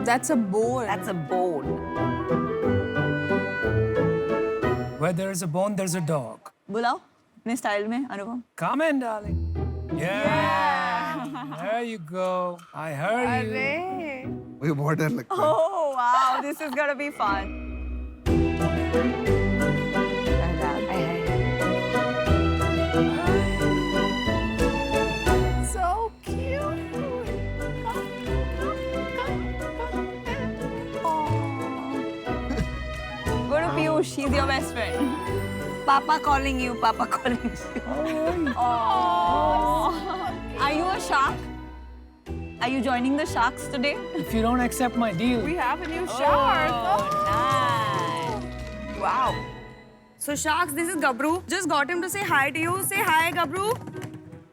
That's a bone. That's a bone. Where there is a bone, there's a dog. बुलाओ अपने style में अनुपम. Come in, darling. Yeah. There you go. I heard you. मुझे बहुत डर लगता है. Oh wow, this is gonna be fun. So cute. Go to Piyush, he's your best friend. Papa calling you, Papa calling you. Oh. Are you a shark? Are you joining the sharks today? If you don't accept my deal. We have a new shark. Nice. Wow. So sharks, this is Gabru. Just got him to say hi to you. Say hi, Gabru.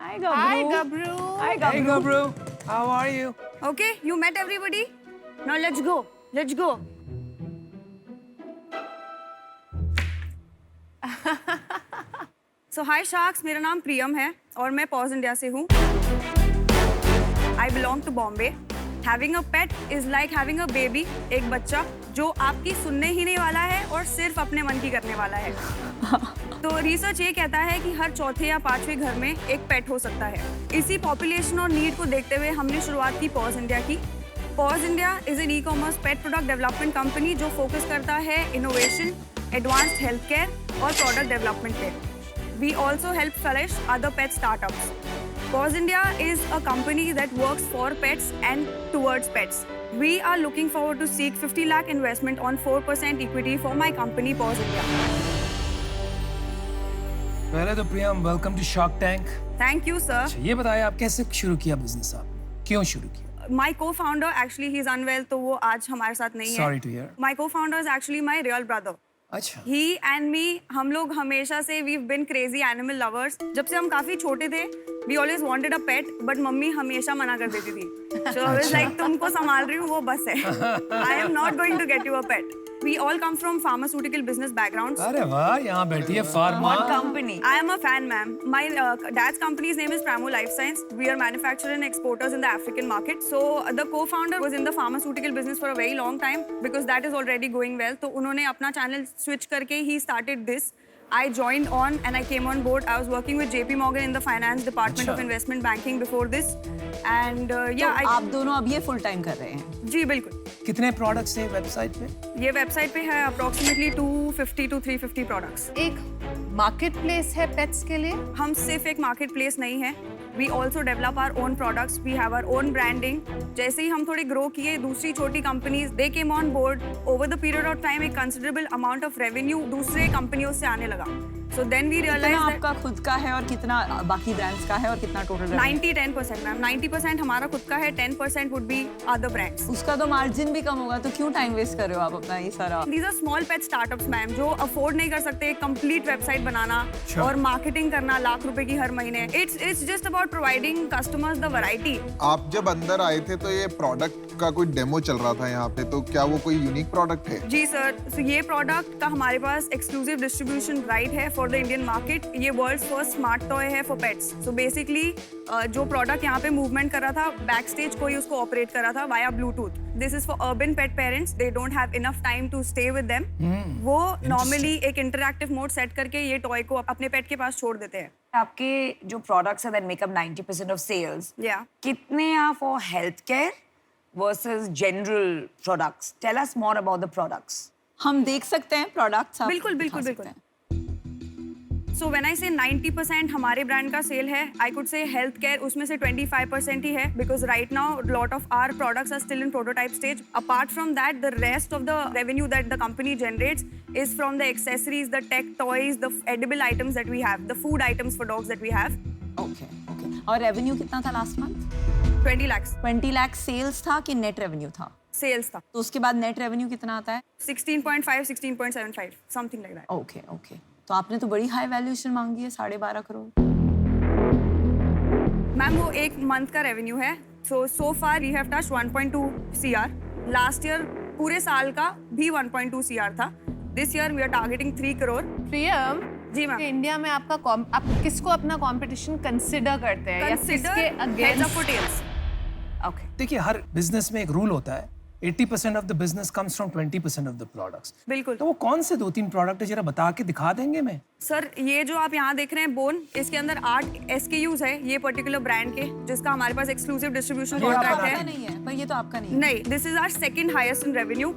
Hi, Gabru. Hi, Gabru. Hi, Gabru. Hey, Gabru. How are you? Okay, you met everybody. Now let's go. Let's go. So hi sharks, मेरा नाम प्रियम है और मैं pause India से हूँ. I belong to Bombay. Having a pet is like having a baby, एक बच्चा जो आपकी सुनने ही नहीं वाला है और सिर्फ अपने मन की करने वाला है. तो रिसर्च ये कहता है कि हर चौथे या पांचवें घर में एक पेट हो सकता है. इसी पॉपुलेशन और नीड को देखते हुए हमने शुरुआत की पॉज इंडिया की. Paws India is an e-commerce pet product development company जो फोकस करता है इनोवेशन, एडवांस्ड हेल्थ केयर और प्रोडक्ट डेवलपमेंट पे. We also help flourish other pet startups. Paws India is a company that works for pets and towards pets. We are looking forward to seek 50 lakh investment on 4% equity for my company Paws India. पहले तो प्रियम, welcome to Shark Tank. Thank you, sir. अच्छा, ये बताइए आप कैसे शुरू किया business आप? क्यों शुरू किया? My co-founder actually he's unwell, तो वो आज हमारे साथ नहीं है. Sorry to hear. My co-founder is actually my real brother. अच्छा. He and me, हम लोग हमेशा से we've been crazy animal lovers. जब से हम काफी छोटे थे, we always wanted a pet, but mummy हमेशा मना कर देती थी. So I was like, तुमको संभाल रही हूँ वो बस है. I am not going to get you a pet. We all come from pharmaceutical business backgrounds. अरे वाह, यहाँ बैठी है pharma. What company? I am a fan, ma'am. My dad's company's name is Pramo Life Science. We are manufacturers and exporters in the African market. So the co-founder was in the pharmaceutical business for a very long time because that is already going well. तो उन्होंने अपना channel switch करके he started this. I joined on and I came on board. I was working with JP Morgan in the finance department of investment banking before this. And yeah, तो आप दोनों अब ये full time कर रहे हैं? जी बिल्कुल. कितने प्रोडक्ट्स हैं वेबसाइट पे? ये वेबसाइट पे है approximately 250 to 350 products. एक मार्केट प्लेस है पेट्स के लिए. हम सिर्फ एक मार्केट प्लेस नहीं है. We also develop our own products. We have our own branding. जैसे ही हम थोड़े ग्रो किए, दूसरी छोटी companies they came on board. Over the period of time, एक considerable amount of revenue दूसरे कंपनियों से आने लगा. So then we realized कितना that आपका खुद का है और कितना बाकी ब्रांड्स का है और कितना टोटल? 90-10% मैम. 90% हमारा खुद का है, 10% would be other brands. उसका तो मार्जिन भी कम होगा, तो क्यों टाइम वेस्ट कर रहे हो आप अपना ये सारा? These are small pet startups ma'am जो अफोर्ड नहीं कर सकते कंप्लीट वेबसाइट बनाना और मार्केटिंग करना लाख रुपए की हर महीने. It's just about providing customers the variety. आप जब अंदर आए थे तो ये प्रोडक्ट का कोई डेमो चल रहा था यहाँ पे, तो क्या वो कोई यूनिक प्रोडक्ट है? जी सर. So ये प्रोडक्ट का हमारे पास एक्सक्लूसिव डिस्ट्रीब्यूशन राइट है फॉर द इंडियन मार्केट. ये वर्ल्ड्स फर्स्ट स्मार्ट टॉय है फॉर पेट्स. सो बेसिकली जो प्रोडक्ट यहाँ पे मूवमेंट कर रहा था, बैक स्टेज कोई उसको ऑपरेट कर रहा था via Bluetooth. This is for urban pet parents. They don't have enough time to stay with them. वो नॉर्मली एक इंटरैक्टिव मोड सेट करके ये टॉय को अपने पेट के पास छोड़ देते हैं. आपके जो प्रोडक्ट्स हैं that make up 90% of sales, Yeah. कितने हैं for healthcare versus general products? Tell us more about the products. हम देख सकते हैं प्रोडक्ट्स? बिल्कुल बिल्कुल बिल्कुल. So when I say 90% हमारे ब्रांड का सेल है, I could say health care उसमें से 25% ही है because right now lot of our products are still in prototype stage. Apart from that, the rest of the revenue that the company generates is from the accessories, the tech toys, the edible items that we have, the food items for dogs that we have. Okay, okay. और revenue कितना था last month? 20 lakhs 20 lakh sales था कि net revenue था? sales था. तो उसके बाद नेट रेवेन्यू कितना आता है? 16.5, 16.75, something like that. Okay okay. तो आपने तो बड़ी हाई वैल्यूएशन मांगी है, 12.5 करोड़. मैम वो एक मंथ का रेवेन्यू है. so far we have touched 1.2 CR. Last year पूरे साल का भी 1.2 CR था. This year we are targeting 3 crore. Priyam ji ma'am. India में आपका आप किसको अपना कंपटीशन कंसिडर करते हैं या किसके अगेंस्ट? tails. ओके. देखिए, हर बिजनेस में एक रूल होता है 80% of the business comes from 20% of the products. बिल्कुल। तो वो कौन से 2-3 प्रोडक्ट है जरा बता के दिखा देंगे मैं? सर ये जो आप यहाँ देख रहे हैं बोन, इसके अंदर 8 SKUs है ये पर्टिकुलर ब्रांड के, जिसका हमारे पास एक्सक्लूसिव डिस्ट्रीब्यूशन कॉन्ट्रैक्ट है। नहीं है, पर ये तो आपका नहीं है। नहीं, this is our second highest in revenue.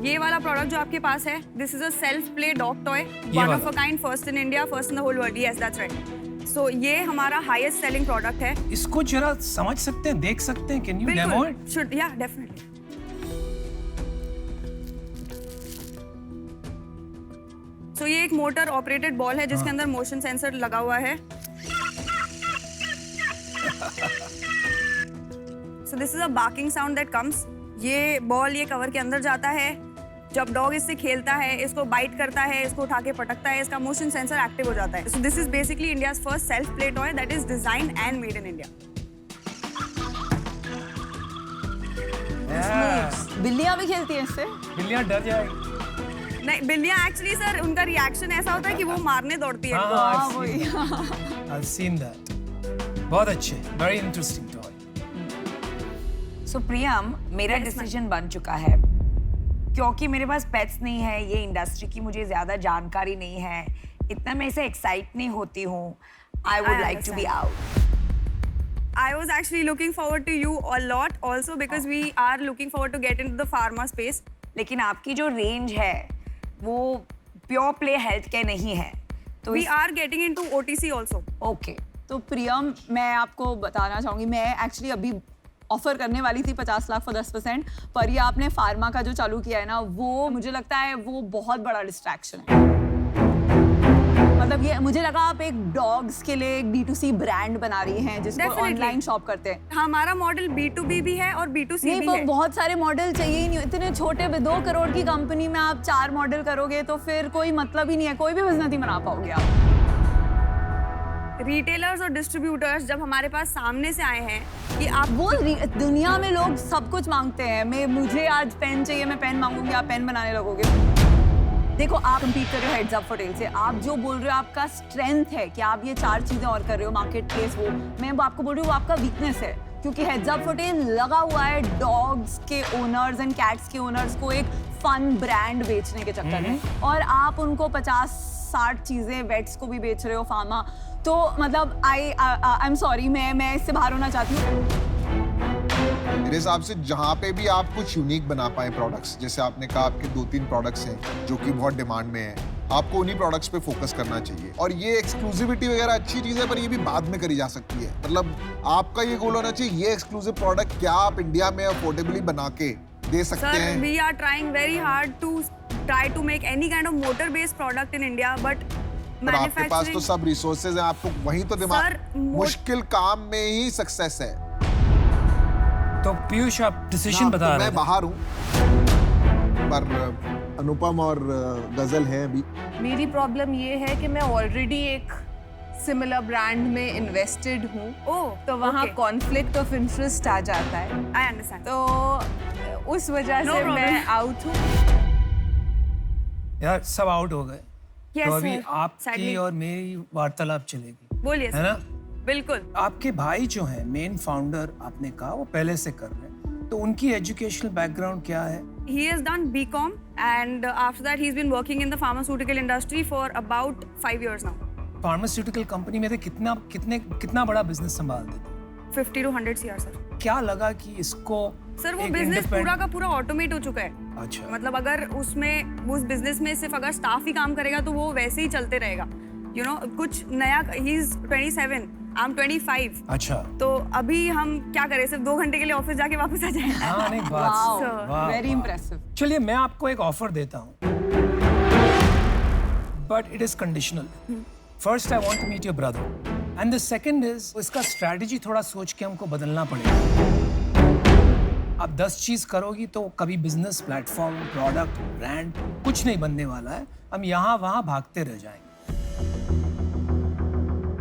ये वाला प्रोडक्ट जो आपके पास है, this is a self play dog toy, one of a kind, first in India, first in the whole world. Yes that's right. So ये हमारा highest selling product है। इसको जरा समझ सकते हैं, देख सकते हैं? Can you demo it? Should, या डेफिनेटली। तो ये एक मोटर ऑपरेटेड बॉल है जिसके अंदर मोशन सेंसर लगा हुआ है। So this is a barking sound that comes. ये बॉल ये कवर के अंदर जाता है, जब डॉग इससे खेलता है, इसको बाइट करता है, इसको उठा के पटकता है, इसका मोशन सेंसर एक्टिव हो जाता है। So this is basically India's first self play toy that is designed and made in India. बिल्लियां भी खेलती हैं इससे? बिल्लियां डर जाएगी। नहीं, बिल्लियां एक्चुअली सर उनका रिएक्शन ऐसा होता है कि वो मारने दौड़ती है। I've seen that. बहुत अच्छे, very interesting toy. सो प्रियम, मेरा डिसीजन बन चुका है, क्योंकि मेरे पास पेट्स नहीं है, ये इंडस्ट्री की मुझे ज्यादा जानकारी नहीं है, इतना मैं इसे एक्साइट नहीं होती हूँ। I would like to be out. I was actually looking forward to you a lot also because we are looking forward to get into the pharma space. लेकिन आपकी जो रेंज है वो प्योर प्ले हेल्थ केयर नहीं है, तो We are getting into OTC also. Okay. तो प्रियम, मैं आपको बताना चाहूँगी, मैं एक्चुअली अभी ऑफर करने वाली थी 50 लाख for 10%, पर ये आपने फार्मा का जो चालू किया है ना, वो मुझे लगता है वो बहुत बड़ा डिस्ट्रैक्शन है। मतलब ये मुझे लगा आप एक डॉग्स के लिए एक B2C ब्रांड बना रही हैं जिसको Definitely. ऑनलाइन शॉप करते हैं। हमारा मॉडल B2B भी है और B2C नहीं, भी पर है। बहुत सारे मॉडल चाहिए ही नहीं, इतने छोटे 2 करोड़ की कंपनी में आप 4 मॉडल करोगे तो फिर कोई मतलब ही नहीं है, कोई भी बिजनेस नहीं बना पाओगे आप। रिटेलर्स और डिस्ट्रीब्यूटर्स जब हमारे पास सामने से आए हैं कि आप दुनिया में लोग सब कुछ मांगते हैं, मुझे आज पेन चाहिए, मैं पेन मांगूंगी, आप पेन बनाने लगोगे। देखो, आप कम्पीट कर रहे हो हेड्स अप फॉर टेल से, आप जो बोल रहे हो आपका स्ट्रेंथ है कि आप ये 4 चीजें और कर रहे हो, मार्केट प्लेस, वो मैं आपको बोल रही हूँ वो आपका वीकनेस है, क्योंकि हेड्स अप फॉर टेल लगा हुआ है डॉग्स के ओनर्स एंड कैट्स के ओनर्स को एक फन ब्रांड बेचने के चक्कर में, और आप उनको 50-60 चीजें वेट्स को भी बेच रहे हो, फार्मा। तो मतलब आई एम सॉरी, मैं इससे बाहर होना चाहती हूँ। मेरे हिसाब से जहाँ पे भी आप कुछ यूनिक बना पाए प्रोडक्ट्स, जैसे आपने कहा आपके 2-3 प्रोडक्ट्स हैं जो कि बहुत डिमांड में है, आपको उन्हीं प्रोडक्ट्स पे फोकस करना चाहिए। और ये एक्सक्लूसिविटी वगैरह अच्छी चीज है, पर ये भी बाद में करी जा सकती है। मतलब आपका ये गोल होना चाहिए, ये एक्सक्लूसिव प्रोडक्ट क्या आप इंडिया में अफोर्डेबली बना के दे सकते सर, हैं। We are trying very hard to try to make any kind of motor based product in India, but पर आपके पास तो सब रिसोर्सेज हैं, आपको वहीं तो दिमाग, सर, मुश्किल काम में ही सक्सेस है। तो पीयूष, आप डिसीजन बता रहे मैं थे। बाहर हूँ, पर अनुपम और गजल हैं अभी। मेरी प्रॉब्लम ये है कि मैं ऑलरेडी एक सिमिलर ब्रांड में इन्वेस्टेड हूँ, तो वहाँ कॉन्फ्लिक्ट ऑफ इंटरेस्ट आ जाता है। I understand. तो उस वजह No से problem. मैं आउट हूँ। यार सब आउट हो गए, Yes, तो अभी sir. आपकी Sadly. और मेरी वार्तालाप चलेगी, बोलिए है सर। ना? बिल्कुल। आपके भाई जो है मेन फाउंडर, आपने कहा वो पहले से कर रहे हैं, तो उनकी एजुकेशनल बैकग्राउंड क्या है? He has done BCom and after that he's been working in the pharmaceutical industry for about 5 years now. Pharmaceutical company में थे, कितना बड़ा बिजनेस संभालते थे? 50 to 100 CR सर। क्या लगा कि इसको सर वो एक बिजनेस independent- पूरा का पूरा ऑटोमेट हो चुका है। अच्छा, मतलब अगर उस बिजनेस में सिर्फ अगर स्टाफ ही काम करेगा तो वो वैसे ही चलते रहेगा। यू नो, कुछ नया। He is 27, I am 25। अच्छा, तो अभी हम क्या करें, सिर्फ 2 घंटे के लिए ऑफिस जाके वापस आ जाए। हाँ नहीं बात, वाओ, वाह, वेरी वाह। इंप्रेसिव। चलिए मैं आपको एक ऑफर देता हूँ, but it is conditional. First I want to meet your brother and the second is इसका स्ट्रैटेजी थोड़ा सोच के हमको बदलना पड़ेगा। आप 10 चीज करोगी तो कभी बिजनेस, प्लेटफॉर्म, प्रोडक्ट, ब्रांड कुछ नहीं बनने वाला है, हम यहाँ वहाँ भागते रह जाएंगे।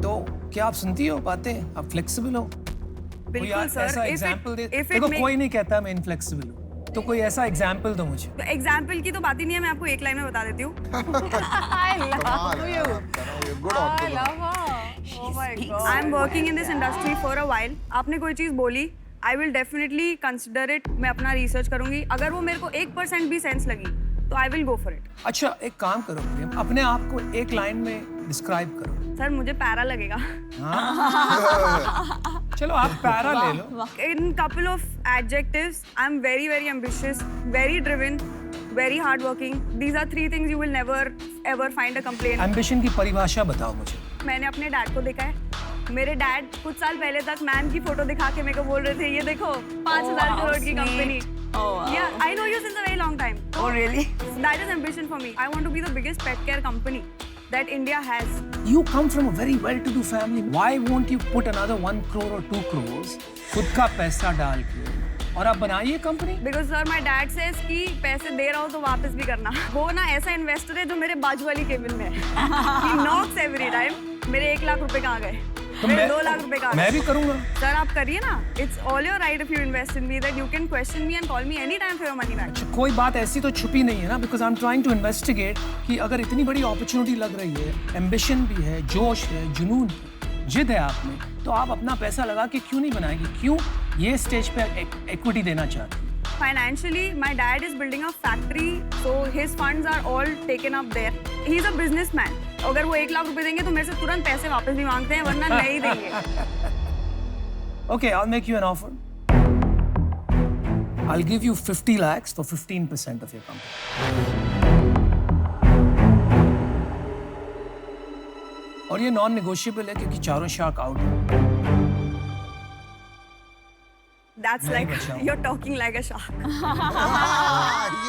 तो क्या आप सुनती हो बातें? आप फ्लेक्सिबल हो? कोई बिल्कुल सर। ऐसा एग्जांपल दे। if it देखो make- कोई नहीं कहता मैं इनफ्लेक्सिबल हूँ, तो कोई ऐसा एग्जांपल दो मुझे। तो एग्जाम्पल की तो बात ही नहीं है, मैं आपको एक लाइन में बता देती हूँ। I love you. Good I optimism. love her. Oh my God. I am working in this industry for a while. आपने कोई चीज बोली, I will definitely consider it. मैं अपना रिसर्च करूंगी. अगर वो मेरे को 1% भी सेंस लगी तो I will go for it. अच्छा एक काम करो प्रियम, अपने आप को एक लाइन में डिस्क्राइब करो. सर मुझे पैरा लगेगा. चलो आप पैरा ले लो. In couple of adjectives, I'm very, very ambitious, very driven, very hardworking. These are 3 things you will never ever find a complaint. Ambition की परिभाषा बताओ मुझे. मैंने अपने डैड को देखा है. मेरे डैड कुछ साल पहले तक मैम की फोटो दिखा के मेरे को बोल रहे थे ये देखो 5,000 करोड़ की company. Yeah, I know you since a very long time. Oh really? That is ambition for me. I want to be the biggest pet care company that India has. You come from a very well-to-do family. Why won't you put another 1 crore or 2 crores खुद का पैसा डाल के और आप बनाइए company? Because sir, my dad says कि पैसे दे रहा हो तो वापस भी करना. वो ना ऐसा इन्वेस्टर है जो मेरे बाजू वाली केबिन में है. He knocks every time. मेरे 1 लाख रुपए कहाँ गए? तो मेरे 2 लाख रुपए कहाँ गए? मैं भी करूँगा. सर आप करिए ना. It's all your right if you invest in me that you can question me and call me anytime for your money back. अच्छा कोई बात ऐसी तो छुपी नहीं है ना, because I'm trying to investigate कि अगर इतनी बड़ी अपॉर्चुनिटी लग रही है, एम्बिशन भी है, जोश है, जुनून है, जिद है आप में, तो आप अपना पैसा लगा के क्यों नहीं बनाएंगे? क्यों ये स्टेज पे इक्विटी देना चाहते हैं? Financially, my dad is building a factory, so his funds are all taken up there. He's a businessman. अगर वो 1 लाख रुपए देंगे तो मेरे से तुरंत पैसे वापस भी मांगते हैं, वरना नहीं देंगे. Okay, I'll make you an offer. I'll give you 50 lakhs for 15% of your company. और ये नॉन नेगोशिएबल है क्योंकि चारों शार्क आउट है. That's नहीं like बचाऊं. you're talking like a shark.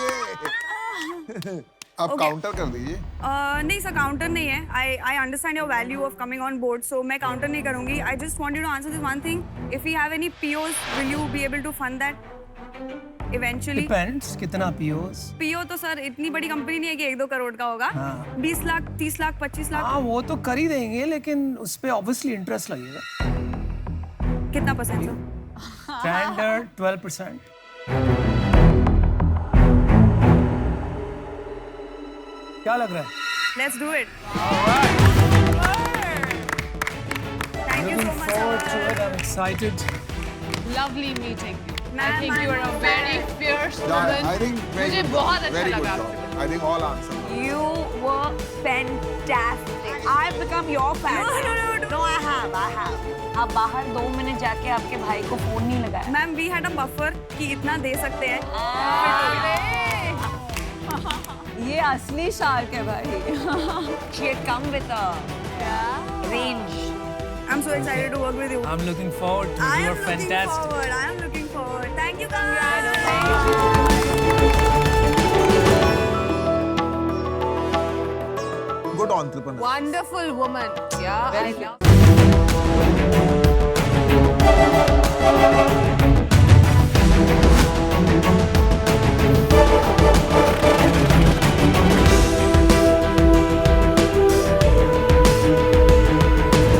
ये आप काउंटर कर दीजिए. नहीं सर काउंटर नहीं है. I understand your value of coming on board, so मैं काउंटर नहीं करूंगी. I just want you to answer this one thing. If we have any POs, will you be able to fund that eventually? Depends कितना POs. PO तो sir इतनी बड़ी company नहीं है कि 1-2 करोड़ का होगा. हाँ. 20 लाख, 30 लाख, 25 लाख. हाँ वो तो कर ही देंगे, लेकिन उस पे ऑब्वियसली इंटरेस्ट लगेगा. कितना परसेंट सर? Standard 12%. क्या लग रहा है? Let's do it. Thank you Looking so much. forward to sir. it. I'm excited. Lovely meeting you. I Ma'am, think you are a very fierce woman. I think मुझे बहुत अच्छा very good लगा job. आपसे. I think all answers. You were fantastic. I've become your fan. No, I have. आप बाहर 2 minute जाके आपके भाई को फोन नहीं लगाया. Ma'am we had a buffer कि इतना दे सकते हैं. ये असली शार्क है भाई. She had come with a range. I'm so excited to work with you. I'm looking forward to it. I You am are looking fantastic. forward. I am looking forward. Thank you, guys. Good entrepreneur. Wonderful woman. Yeah, I love.